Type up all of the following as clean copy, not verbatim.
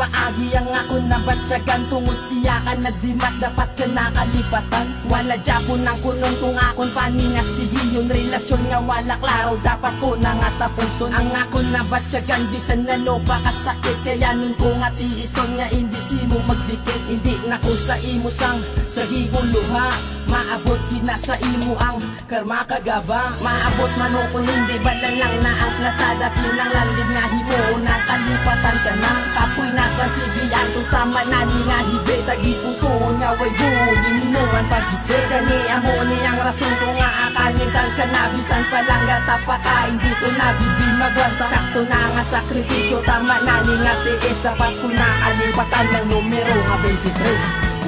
paagi ang ako nabatyagan tungod siya ka na di dapat ka nakalipatan. Wala dyapo ng kunon kung akon paninga sige yung relasyon nga wala klaro dapat ko na nga tapuson. Ang ako nabatyagan bisan na no pakasakit kaya nun ko nga tiison nga hindi si mo magdikit. Hindi na ko sa imo sang sa giguluha maabot kina sa imo ang karma kagaba. Maabot man o kung hindi balan lang na ang plasada pinang landid nga himo ng kalipatan ka na. Kapoy nasa sige antos tama na ni nga hibe tagi puso nga way buhugin mo ang pag-isip. Gani amo ni ang rason ko nga akalitan ka na bisan palang gata pa ka hindi ko nabibimagwanta. Sakto na nga sakripisyo tama na ni nga tiis dapat ko nakalipatan ng numero nga 23.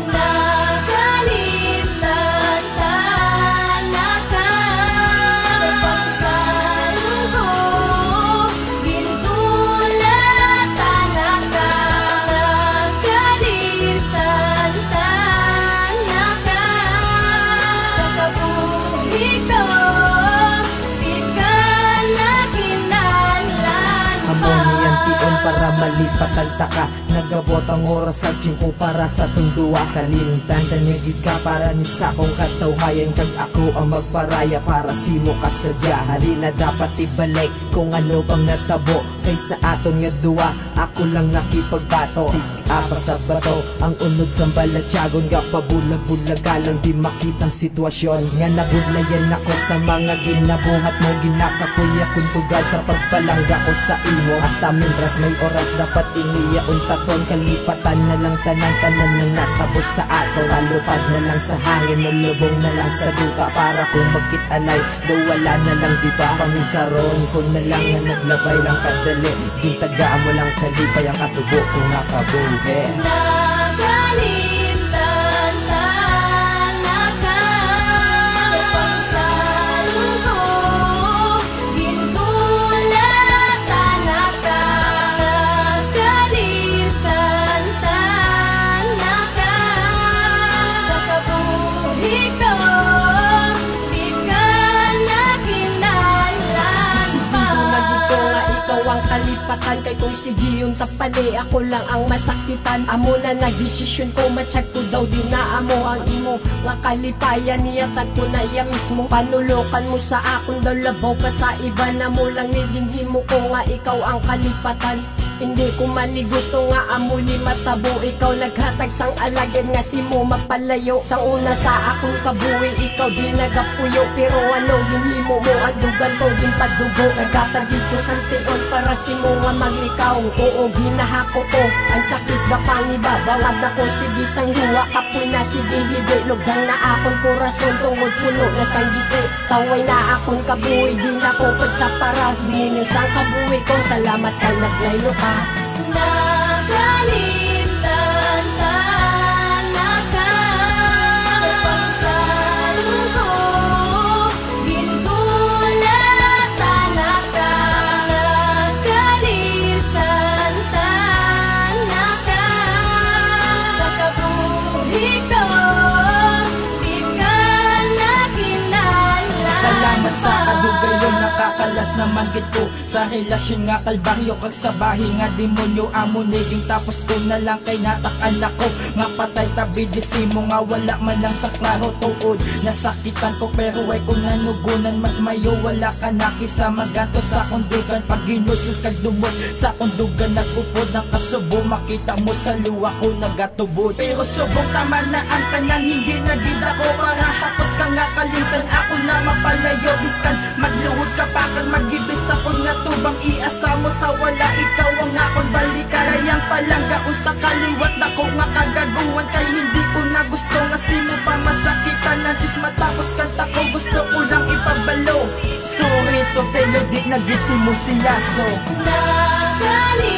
Para malipatan taka nagabot ang oras at tiyempo para sa tundua. Kalimtan danigid ka para ni sakong katawhayan kag ako ang magparaya para simo kasadya. Halina dapat ibalik kung ano bang natabo kaysa aton nga duwa. Ako lang nakipagbato apa sa bato ang unod sa balatyagon nga pabulag-bulaga lang di makitang sitwasyon nga nabudlayan ako sa mga ginabuhat mo. Ginakapoy akong tugad sa pagpalangga ko sa imo hasta mindras may oras dapat iniya untaton. Kalipatan na lang tanan-tanan na natabos sa aton. Palupad na lang sa hangin nulubong na lang sa duta para kung magkitanay daw wala na lang diba. Paminsaron ko na lang na naglabay lang kadali gintagaan mo lang kalipay ang kasubo ko nga kabuhi. Nakalimtan na ka sa pagsalubo ginulatan na ka. Nakalimtan na ka sa kabuhi ko di ka na kinahanglan pa. Ikaw ang kalipatan kay kung sige yung tapali ako lang ang masakitan. Amo na nagdesisyon ko matsyag ko daw din na amo ang imo nga kalipayan niya tag ko na iya mismo. Panulokan mo sa akong dalabaw pa sa iba na mo lang nilinghi mo ko nga ikaw ang kalipatan. Hindi ko man ni gusto nga amo ni matabo. Ikaw naghatag sang alagyan nga si mo mapalayo. Sang una sa akong kabuhi ikaw di nagapuyo. Pero ano ginhimo mo adugan ko din padugo. Nagkatagid ko sang tion para si mo nga maglikaw. Oo ginahako ko ang sakit ga pangibabawad ako sige sang huwa kapoy na sige hibe. Lugang na akong kurason tungod puno na sang gisi. Taway na akong kabuhi di na ko pagsapara. Minyo sang kabuhi ko salamat kay naglaylo ka. Nakalimtan na ka sa pagsalubo ginulatan na ka. Nakalimtan na ka sa kabuhi ko di ka na kinahanglan. Salamat sa kadugayon nakakalas naman gito sa relasyon nga kalbaryo kag sa bahi nga demonyo amo niging tapos ko na lang kay natakan ako nga patay tabi disimo nga wala man lang sa klaro tuod. Nasakitan ko pero ay kung nanugunan mas mayo wala ka nakisa magato sa kundugan pag ginusod kag dumot sa kundugan nagupod ng kasubo makita mo sa luwa ko nagatubod. Pero subong tama na ang tanan hindi nagid ako para hapos ka nga kalimtan ako na mapalayo biskan magluhod ka pa kag magibis ako nga tubang iasa mo sa wala ikaw ang akong balikarayang palangga unta kaliwat na ko nga kagaguhan kay hindi ko na gusto nga simo pa masakitan nantis matapos kanta ko gusto ko lang ipabalo. Sorry to tell you di nagit si mo siya so Nakalimtan